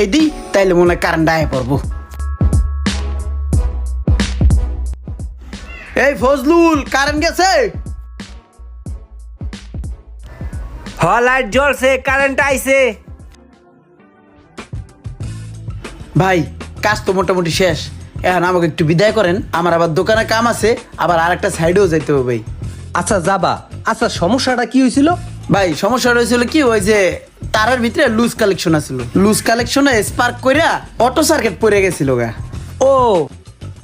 এই দিই তাইলে মনে হয় কারেন্ট আয় পড়বো। এই ফজলুল, কারেন্ট গেছে? লাইট জ্বলছে, কারেন্ট আইছে। ভাই কাজ তো মোটামুটি শেষ, এখন আমাকে একটু বিদায় করেন, আমার আবার দোকানে কাম আছে, আবার আরেকটা সাইডেও যাইতে হবে ভাই। আচ্ছা যাবা। আচ্ছা সমস্যাটা কি হয়েছিল? ভাই সমস্যা হয়েছিল কি, ওই যে তারের ভিতরে লুজ কালেকশন আছিল, লুজ কালেকশনে স্পার্ক কইরা অটো সার্কিট পড়ে গেছিল গা। ও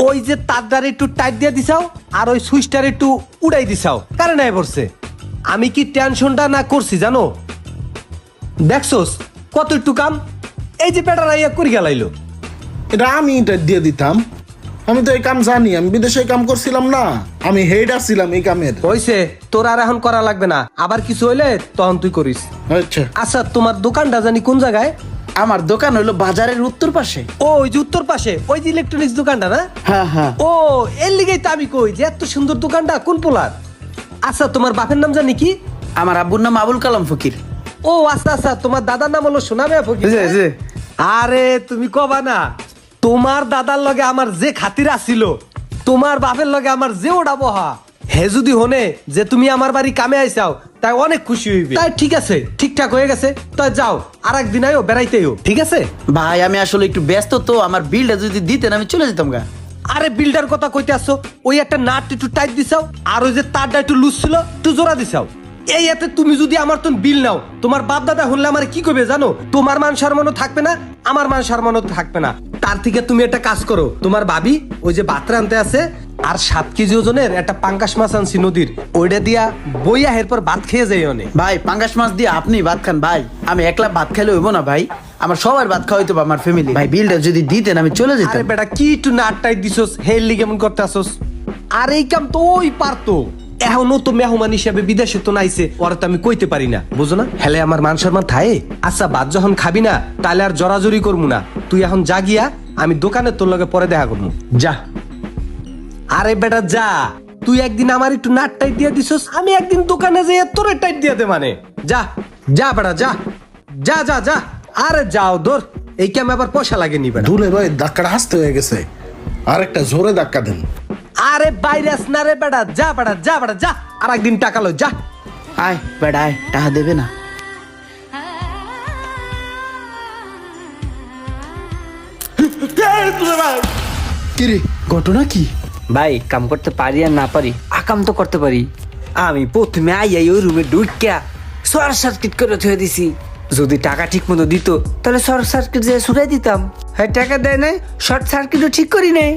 ওই যে তারটার একটু টাইট দিয়ে দিছাও আর ওই সুইচটার একটু উড়াই দিছাও, কারেন্ট আয় পড়ছে। আমি কি টেনশনটা না করছি জানো? দেখছোস কত একটু কাম, এই যে পেটার আইয়া করি গেলাইলো। এটা আমি এটা দিয়ে দিতাম, আমি তো এই কাম জানি, আমি বিদেশে কাম করছিলাম না, আমি হেড ছিলাম এই কামের। হইছে, তোর আর এখন করা লাগবে না, আবার কিছু হইলে তখন তুই করিস। আচ্ছা আচ্ছা তোমার দোকানটা জানি কোন জায়গায়? আমার দোকান হইলো বাজারের উত্তর পাশে। ও ওই যে উত্তর পাশে ওই যে ইলেকট্রনিক্স দোকানটা না? হ্যাঁ হ্যাঁ। ও এর লিগেই তো আমি কই যে এত সুন্দর দোকানটা কোন পোলার। আচ্ছা তোমার বাপের নাম জানি কি? আমার আব্বুর নাম আবুল কালাম ফকির। ও আচ্ছা আচ্ছা, তোমার দাদার নাম হলো সোনামিয়া ফকির। জি, জি। আরে তুমি কবা না, তোমার দাদার লগে আমার যে খাতির আছিল, তোমার বাপের লগে আমার যে ওটা বহা, হে যদি হনে যে তুমি আমার বাড়ি কামে আইসাও, তাই অনেক খুশি হইবে। তাই ঠিক আছে, ঠিকঠাক হয়ে গেছে, তাই যাও আর একদিন আইও বেড়াইতেও, ঠিক আছে? ভাই আমি আসলে একটু ব্যস্ত, তো আমার বিলটা যদি দিতেন আমি চলে যেতাম গা। আরে বিল্ডার কথা কইতে আসছো, ওই একটা নাট একটু টাইট দিছাও আর ওই যে তারটা একটু লুজ ছিল একটু জোড়া দিছাও। এই এতে তুমি যদি আমার তো বিল নাও, তোমার বাপ দাদা হলে আমার কি করবে জানো? তোমার মান সম্মানও থাকবে না, আমার মান সম্মানও থাকবে না। তার থেকে তুমি একটা কাজ করো, তোমার ভাবি ওই যে বাতরা আনতে আছে আর 7 কেজি ওজনের একটা পাঙ্গাস মাছ আনছি নদীর, ওইটা দিয়া বইয়া এরপর ভাত খেয়ে যাই অনেক। ভাই পাঙ্গাস মাছ দিয়ে আপনি ভাত খান ভাই, আমি একলা ভাত খাইলে হইব না ভাই, আমার সবার ভাত খাওয়াই তো আমার ফ্যামিলি। ভাই বিলটা যদি দিতেন আমি চলে আরে যেতাম। বেটা কি একটু নাট টাইট দিছস, হেল লিগে এমন করতে আসস? আর এই কাম তো ওই পারতো, এখনো তো মেহমান হিসাবে বিদেশে তো নাইছে, ওরা তো আমি কইতে পারি না, বুঝো না? হেলে আমার মান সম্মান থায়ে। আচ্ছা ভাত যখন খাবি না তাহলে আর জরাজরি করবো না, তুই এখন যা গিয়া, আমি দোকানে তোর লগে পরে দেখা করবো, যা। আরে বেটা যা, তুই একদিন আমার একটু নাট টাইট দিয়ে দিছস, আমি একদিন দোকানে যাই তোরে টাইট দিয়ে দে, মানে যা যা বেটা যা যা যা যা। আরে যাও দূর, এই কাম আবার পয়সা লাগেনি বেটা। দুলে ভাই ধাক্কাটা হাসতে হয়ে গেছে, আর একটা জোরে ধাক্কা দেন। আরে বাইরাস না রে বেটা, যা বেটা যা বেটা যা, আর একদিন টাকা লো, যা। আয় বেড়া আয়, টাকা দেবে না? কিরে ঘটনা কি? ভাই কাম করতে পারি আর না পারি, আকাম তো করতে পারি। আমি প্রথমে আইয়াই ওই রুমে ঢুকিয়া শর্ট সার্কিট করে থুয়ে দিছি। যদি টাকা ঠিক মতো দিত তাহলে শর্ট সার্কিট যে ছুড়াই দিতাম। হ্যাঁ টাকা দেয় নাই, শর্ট সার্কিটও ঠিক করি নাই।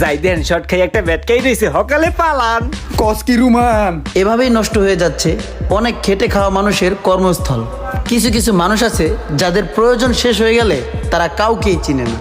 যাই দেন শর্ট খাই একটা ব্যাটকাই রয়েছে, সকালে পালান। কসকি রুমান এভাবেই নষ্ট হয়ে যাচ্ছে অনেক খেটে খাওয়া মানুষের কর্মস্থল। কিছু কিছু মানুষ আছে যাদের প্রয়োজন শেষ হয়ে গেলে তারা কাউকেই চিনে না।